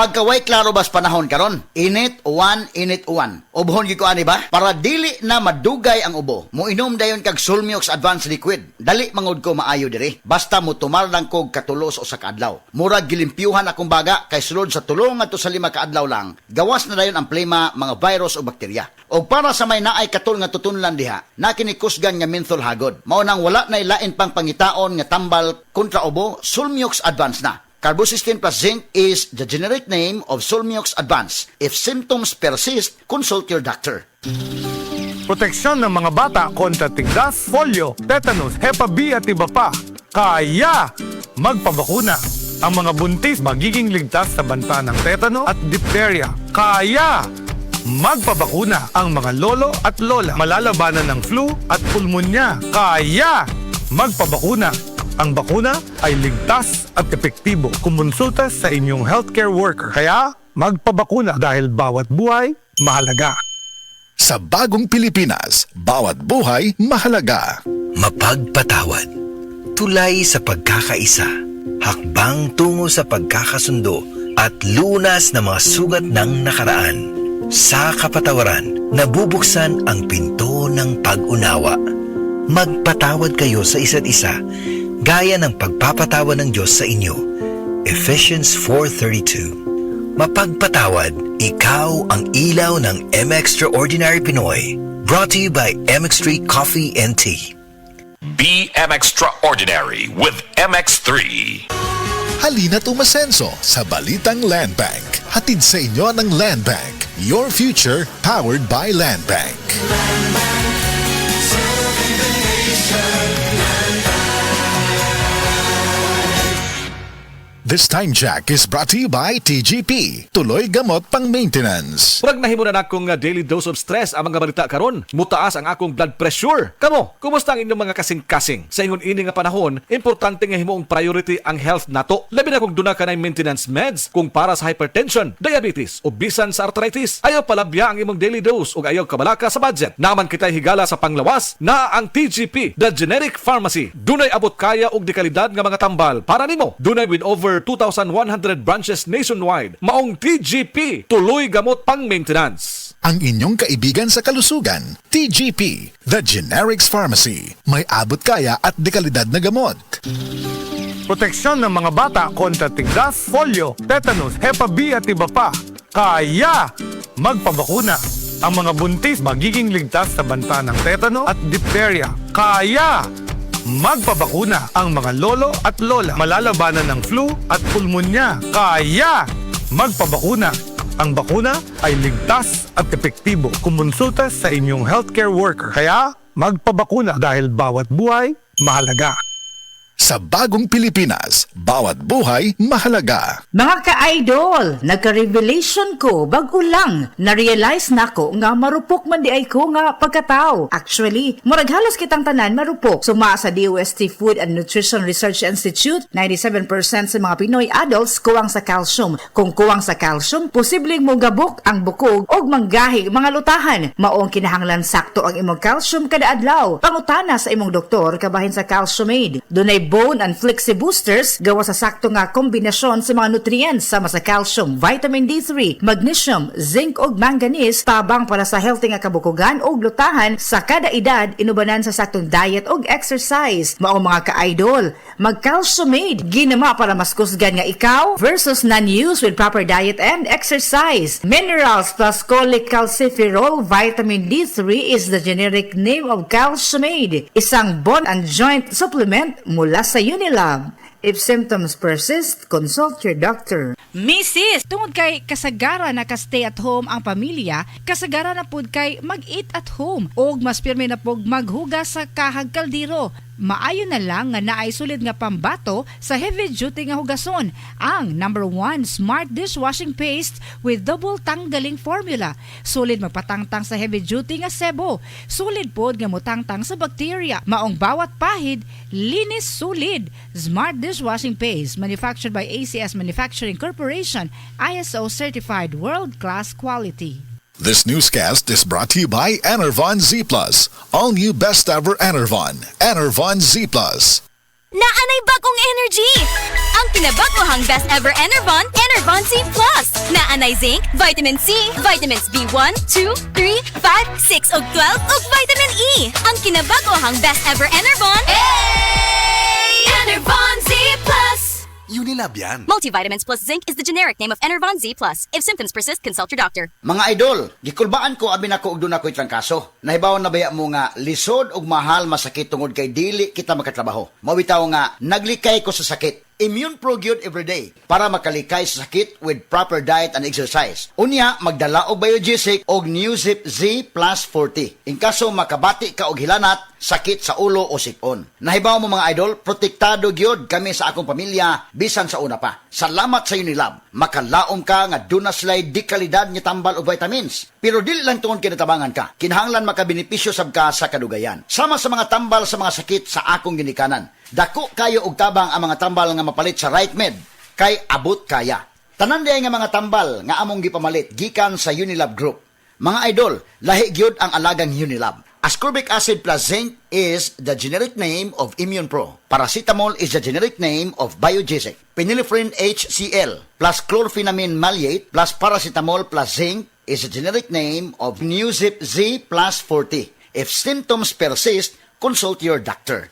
Pagkaway klaro bas panahon karon, init uwan. Ubohon gyud ko ani ba? Para dili na madugay ang ubo. Moinom dayon kag Sulmiox Advanced Liquid. Dali mangod ko maayo diri. Basta mo tumal lang kog katulo sa usa ka adlaw. Murag gilimpyuhan akong baga kay sulod sa tulo ngadto sa 5 ka adlaw lang. Gawas na dayon ang plema, mga virus o bakterya. Og para sa may naay katul nga tutunlan diha, na kinikusgan nga menthol hagod. Mao nang wala nay lain pang pangitaon nga tambal kontra ubo, Sulmiox Advanced na. Carbocysteine plus zinc is the generic name of Sulmiox Advanced. If symptoms persist, consult your doctor. Proteksyon ng mga bata kontra tigdas, polio, tetanus, Hepa B at iba pa. Kaya magpabakuna. Ang mga buntis magiging ligtas sa banta ng tetano at diphtheria. Kaya magpabakuna. Ang mga lolo at lola malalabanan ng flu at pulmonya. Kaya magpabakuna. Ang bakuna ay ligtas at epektibo. Kumonsulta sa inyong healthcare worker. Kaya magpabakuna dahil bawat buhay mahalaga. Sa bagong Pilipinas, bawat buhay mahalaga. Mapagpatawad. Tulay sa pagkakaisa. Hakbang tungo sa pagkakasundo at lunas ng mga sugat ng nakaraan. Sa kapatawaran, nabubuksan ang pinto ng pag-unawa. Magpatawad kayo sa isa't isa, gaya ng pagpapatawad ng Diyos sa inyo. Ephesians 4:32. Mapagpatawad, ikaw ang ilaw ng M-Extraordinary Pinoy. Brought to you by MX3 Coffee and Tea. Be M-Extraordinary with MX3. Halina't umasenso sa Balitang Land Bank. Hatid sa inyo ng Land Bank. Your future powered by Land Bank. This time check is brought to you by TGP. Tuloy gamot pang maintenance. Murag nahimo na akong daily dose of stress ang mga balita karon. Mutaas ang akong blood pressure. Kamo, kumusta ang inyong mga kasing-kasing? Sa ingon ini nga panahon, importante nga himuong priority ang health nato. Labi na kung duna ka na maintenance meds kung para sa hypertension, diabetes o bisan sa arthritis. Ayaw palabya ang imong daily dose ug ayaw kabalaka sa budget. Naman kitay higala sa panglawas na ang TGP, the generic pharmacy. Dunay abot kaya og dekalidad nga mga tambal para nimo. Dunay with over 2,100 branches nationwide. Maong TGP, tuloy gamot pang maintenance. Ang inyong kaibigan sa kalusugan, TGP, the Generics Pharmacy. May abot kaya at dekalidad na gamot. Proteksyon ng mga bata kontra tigdas, polio, tetanus, Hepa B at iba pa. Kaya magpabakuna. Ang mga buntis magiging ligtas sa banta ng tetano at diphtheria. Kaya magpabakuna. Ang mga lolo at lola malalabanan ng flu at pulmonya. Kaya magpabakuna. Ang bakuna ay ligtas at epektibo. Kumonsulta sa inyong healthcare worker. Kaya magpabakuna dahil bawat buhay mahalaga. Sa bagong Pilipinas, bawat buhay mahalaga. Mga ka-idol, nagka-revelation ko, bago lang, na-realize na ko nga marupok man di ay ko nga pagkatao. Actually, murag halos kitang tanan marupok. Suma sa DOST Food and Nutrition Research Institute, 97% sa mga Pinoy adults kuwang sa calcium. Kung kuwang sa calcium, posibleng mo gabok ang bukog o manggahi mga lutahan. Maong kinahanglan sakto ang imong calcium kada adlaw. Pangutana sa imong doktor kabahin sa Calciumade. Dunay bone and flexi boosters gawa sa sakto nga kombinasyon sa mga nutrients sama sa calcium, vitamin D3, magnesium, zinc ug manganese tabang para sa healthy nga kabukugan ug lutahan sa kada edad inubanan sa saktong diet ug exercise. Mao mga ka-idol, mag-Calciumade ginama para mas kusgan nga ikaw versus non-use with proper diet and exercise. Minerals plus cholecalciferol vitamin D3 is the generic name of Calciumade, isang bone and joint supplement mula sa Unilab. If symptoms persist, consult your doctor. Mrs. Tungod kay kasagara na ka-stay at home ang pamilya, kasagara na pud kay mag-eat at home og mas pirmi na pug maghugas sa kahag kaldero. Maayo na lang nga naay sulid nga pambato sa heavy duty nga hugason, ang number 1 Smart Dishwashing Paste with double tanggaling formula. Sulid magpatangtang sa heavy duty nga sebo, sulid pod nga motangtang sa bacteria. Maong bawat pahid linis sulid. Smart Dishwashing Paste manufactured by ACS Manufacturing Corporation, ISO certified world-class quality. This newscast is brought to you by Enervon Z+. All new best ever Enervon. Enervon Z+. Naanay bagong energy! Ang kinabagohang best ever Enervon, Enervon C+. Naanay zinc, vitamin C, vitamins B1, 2, 3, 5, 6 ug 12 ug vitamin E. Ang kinabagohang best ever Enervon, Enervon Z+. Unilab yan. Multivitamins plus zinc is the generic name of Enervon Z+. If symptoms persist, consult your doctor. Mga idol, gikulbaan ko abi nako og doon ako'y trangkaso. Nahibaw na baya mo nga lisod og mahal masakit tungod kay dili kita makatrabaho. Mawitaw nga naglikay ko sa sakit. Immune Pro Gyud everyday para makalikay sa sakit with proper diet and exercise. Unya, magdala og Biogesic og Newzip Z Plus 40. In kaso makabati ka og hilanat, sakit sa ulo o sipon. Nahibaw mo mga idol, protektado gyud kami sa akong pamilya bisan sa una pa. Salamat sa Unilab. Makalaom ka nga duna sila di kalidad nga tambal og vitamins. Pero dili lang tungod kinatabangan ka. Kinahanglan makabenepisyo sab ka sa kadugayan. Sama sa mga tambal sa mga sakit sa akong ginikanan. Dako kayo og tabang ang mga tambal nga mapalit sa Right Med kay abot kaya. Tanan diay nga mga tambal nga among gipamalit gikan sa Unilab Group. Mga idol, lahi gyud ang alagang Unilab. Ascorbic acid plus zinc is the generic name of Immune Pro. Paracetamol is the generic name of Biogesic. Phenylephrine HCl plus chlorphenamine maleate plus paracetamol plus zinc is the generic name of Newzip Z plus 40. If symptoms persist, consult your doctor.